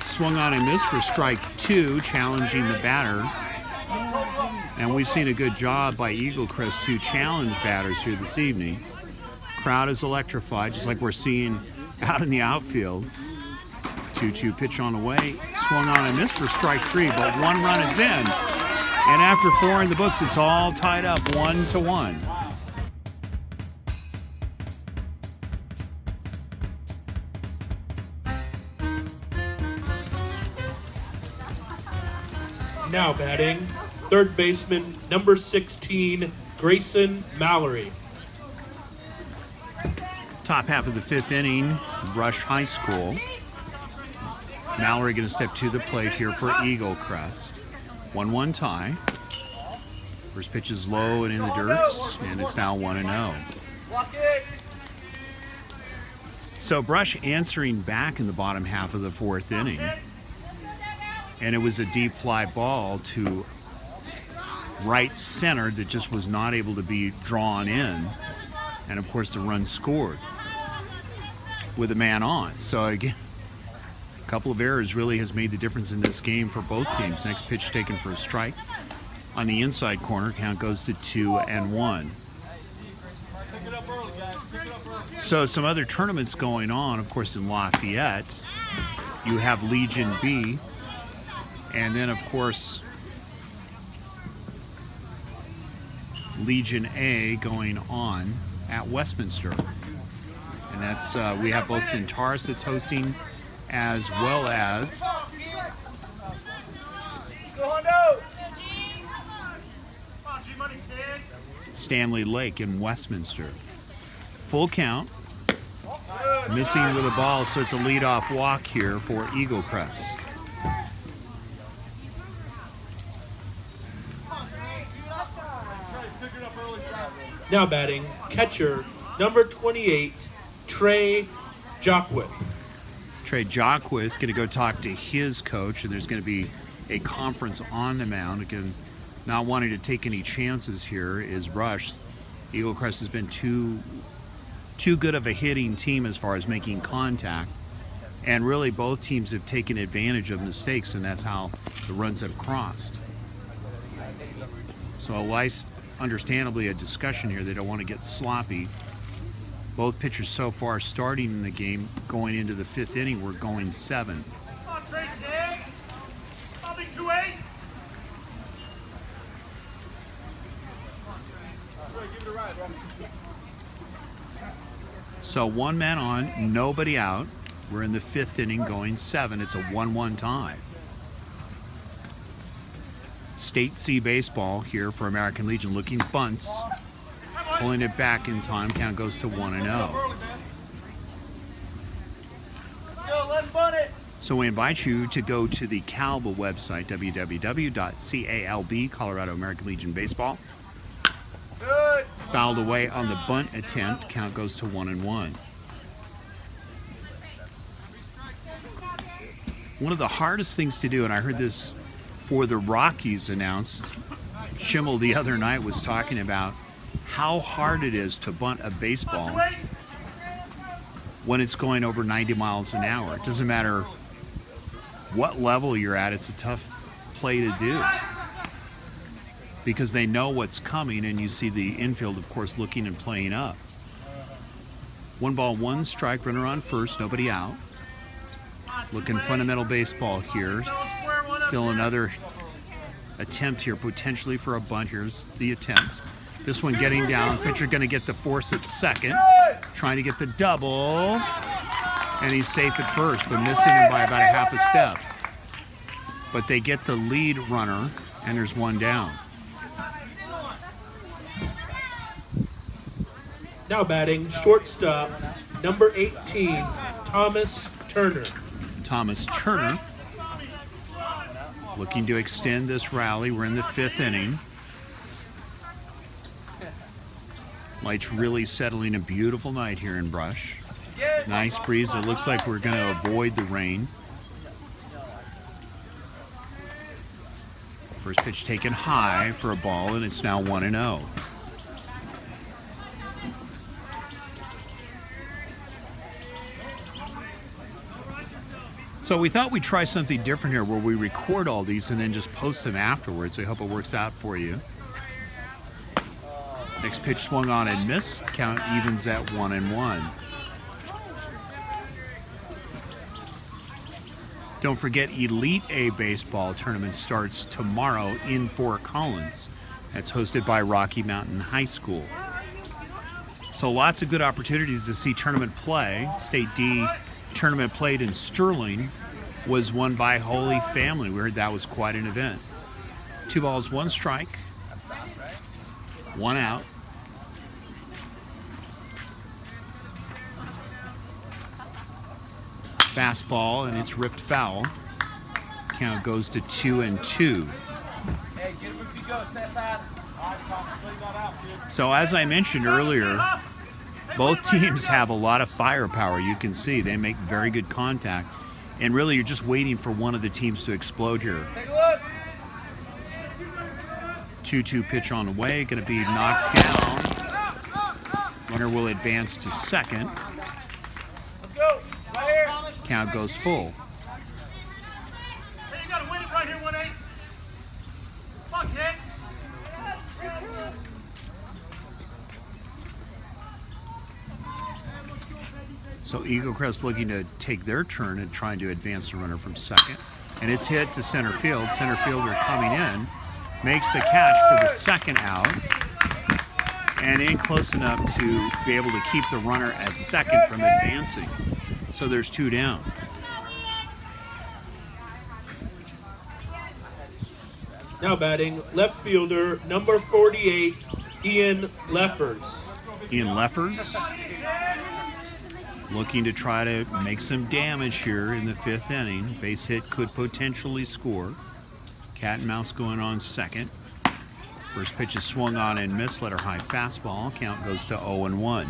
[SPEAKER 1] Swung on and missed for strike 2, challenging the batter. And we've seen a good job by Eaglecrest to challenge batters here this evening. Crowd is electrified, just like we're seeing out in the outfield. 2-2 pitch on the way, swung on and missed for strike 3, but 1 run is in. And after 4 in the books, it's all tied up 1-1.
[SPEAKER 2] Now batting, third baseman number 16, Grayson Mallory.
[SPEAKER 1] Top half of the 5th inning, Brush High School. Mallory going to step to the plate here for Eaglecrest. 1-1 tie. First pitch is low and in the dirt, and it's now 1-0. So Brush answering back in the bottom half of the 4th inning. And it was a deep fly ball to right center that just was not able to be drawn in. And of course the run scored with a man on. So again, a couple of errors really has made the difference in this game for both teams. Next pitch taken for a strike on the inside corner. Count goes to 2-1. So some other tournaments going on, of course, in Lafayette. You have Legion B. And then, of course, Legion A going on at Westminster. And that's, we have both Centaurus that's hosting, as well as Stanley Lake in Westminster. Full count. Missing with a ball, so it's a leadoff walk here for Eaglecrest.
[SPEAKER 2] Now batting, catcher number 28, Trey Jockwith.
[SPEAKER 1] Trey Jockwith going to go talk to his coach, and there's going to be a conference on the mound. Again, not wanting to take any chances here is Brush. Eaglecrest has been too good of a hitting team as far as making contact, and really both teams have taken advantage of mistakes, and that's how the runs have crossed. So understandably a discussion here. They don't want to get sloppy. Both pitchers so far starting in the game, going into the 5th inning, we're going 7.
[SPEAKER 3] Come on, Trey, I'll be 2-8.
[SPEAKER 1] So 1 man on, nobody out. We're in the 5th inning going 7. It's a 1-1 tie. State C baseball here for American Legion, looking bunts. Pulling it back in time, count goes to 1-0. So we invite you to go to the CALB website, www.calb, Colorado American Legion Baseball. Fouled away on the bunt attempt, count goes to 1-1. One of the hardest things to do, and I heard this for the Rockies announced, Schimmel the other night was talking about how hard it is to bunt a baseball when it's going over 90 miles an hour. It doesn't matter what level you're at, it's a tough play to do because they know what's coming, and you see the infield, of course, looking and playing up. 1 ball, 1 strike, runner on first, nobody out. Looking fundamental baseball here. Still another attempt here, potentially for a bunt. Here's the attempt. This one getting down. Pitcher going to get the force at second. Trying to get the double. And he's safe at first, but missing him by about a half a step. But they get the lead runner, and there's 1 down.
[SPEAKER 2] Now batting, shortstop, number 18, Thomas Turner.
[SPEAKER 1] Thomas Turner looking to extend this rally. We're in the 5th inning. Lights really settling, a beautiful night here in Brush. Nice breeze. It looks like we're going to avoid the rain. First pitch taken high for a ball, and it's now 1-0. So we thought we'd try something different here where we record all these and then just post them afterwards. I hope it works out for you. Next pitch swung on and missed. Count evens at 1-1. Don't forget, Elite A Baseball tournament starts tomorrow in Fort Collins. That's hosted by Rocky Mountain High School. So lots of good opportunities to see tournament play. State D tournament played in Sterling was won by Holy Family. We heard that was quite an event. 2 balls, 1 strike, 1 out. Fastball, and it's ripped foul. Count goes to 2-2. So as I mentioned earlier, both teams have a lot of firepower. You can see they make very good contact. And really, you're just waiting for one of the teams to explode here. 2-2 pitch on the way, going to be knocked down. Runner will advance to second. Count goes full.
[SPEAKER 3] Hey, you got to win it right here, 1-8. Fuck it.
[SPEAKER 1] So Eaglecrest looking to take their turn and trying to advance the runner from second. And it's hit to center field. Center fielder coming in, makes the catch for the second out. And in close enough to be able to keep the runner at second from advancing. So there's 2 down.
[SPEAKER 2] Now batting, left fielder, number 48, Ian Leffers.
[SPEAKER 1] Ian Leffers looking to try to make some damage here in the 5th inning. Base hit could potentially score. Cat and mouse going on second. First pitch is swung on and missed. Letter high fastball. Count goes to 0-1.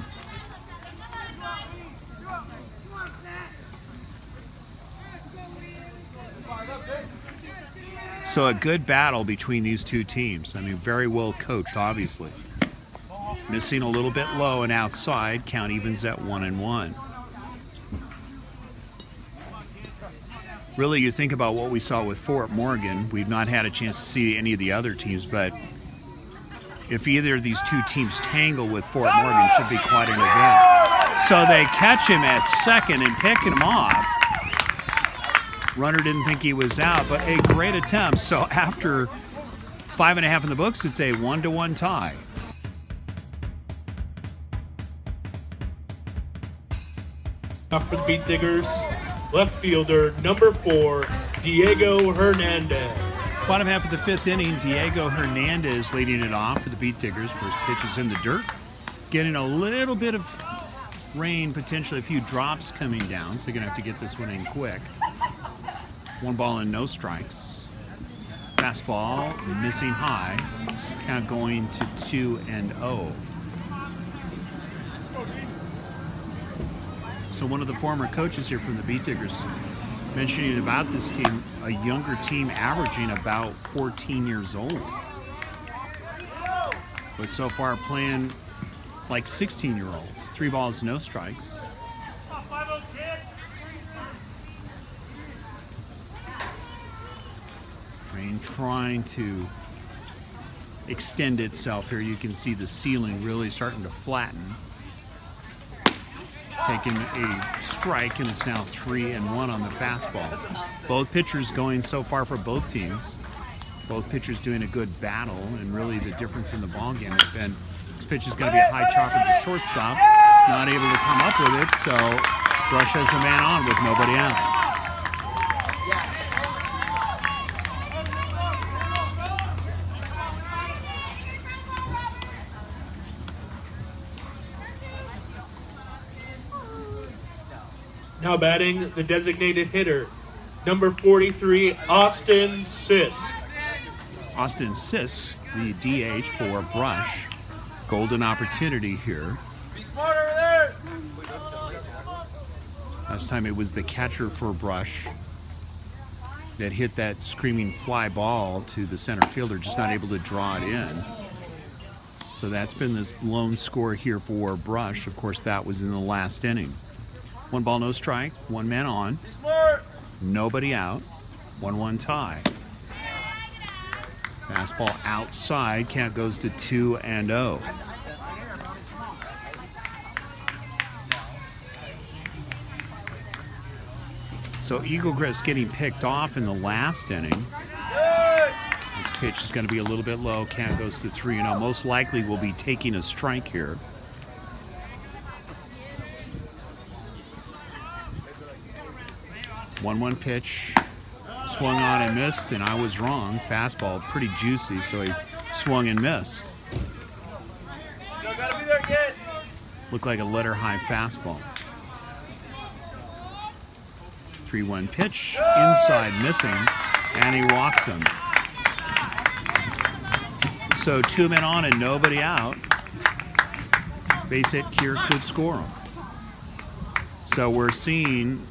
[SPEAKER 1] So a good battle between these two teams. I mean, very well coached, obviously. Missing a little bit low and outside. Count evens at 1-1. Really, you think about what we saw with Fort Morgan. We've not had a chance to see any of the other teams, but if either of these two teams tangle with Fort Morgan, it should be quite an event. So they catch him at second and pick him off. Runner didn't think he was out, but a great attempt. So after 5.5 in the books, it's a 1-1 tie.
[SPEAKER 2] Off for the Beat Diggers, left fielder number 4, Diego Hernandez.
[SPEAKER 1] Bottom half of the 5th inning, Diego Hernandez leading it off for the Beat Diggers. First pitch is in the dirt. Getting a little bit of rain, potentially a few drops coming down, so they're going to have to get this one in quick. 1 ball and no strikes. Fastball missing high. Count going to 2-0. So one of the former coaches here from the Beat Diggers mentioning about this team, a younger team averaging about 14 years old. But so far playing like 16-year-olds. 3 balls, no strikes. Rain trying to extend itself here. You can see the ceiling really starting to flatten. Taking a strike, and it's now 3-1 on the fastball. Both pitchers going so far for both teams. Both pitchers doing a good battle, and really the difference in the ball game has been this pitch is going to be a high chopper to shortstop. Not able to come up with it, so Brush has a man on with nobody out.
[SPEAKER 2] Now batting, the designated hitter, number 43, Austin Sisk.
[SPEAKER 1] Austin Sisk, the DH for Brush. Golden opportunity here.
[SPEAKER 3] Be smart over there.
[SPEAKER 1] Last time it was the catcher for Brush that hit that screaming fly ball to the center fielder, just not able to draw it in. So that's been this lone score here for Brush. Of course, that was in the last inning. 1 ball, no strike, 1 man on.
[SPEAKER 3] Be smart.
[SPEAKER 1] Nobody out. 1-1 tie. Fastball outside. Count goes to 2-0. So Eaglecrest getting picked off in the last inning. Next pitch is going to be a little bit low. Count goes to 3-0. Most likely will be taking a strike here. 1-1 pitch, swung on and missed, and I was wrong. Fastball, pretty juicy, so he swung and missed.
[SPEAKER 3] Still gotta be there, kid.
[SPEAKER 1] Looked like a letter high fastball. 3-1 pitch, inside missing, and he walks him. So 2 men on and nobody out. Base hit here could score him. So we're seeing,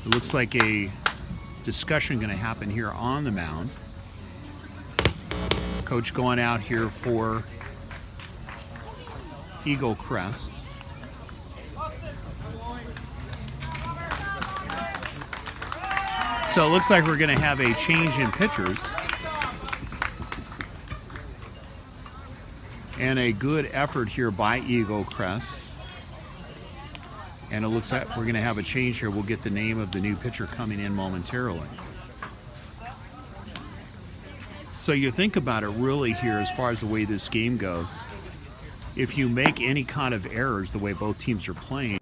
[SPEAKER 1] it looks like a discussion going to happen here on the mound. Coach going out here for Eaglecrest. So it looks like we're going to have a change in pitchers. And a good effort here by Eaglecrest. And it looks like we're going to have a change here. We'll get the name of the new pitcher coming in momentarily. So you think about it really here as far as the way this game goes. If you make any kind of errors the way both teams are playing,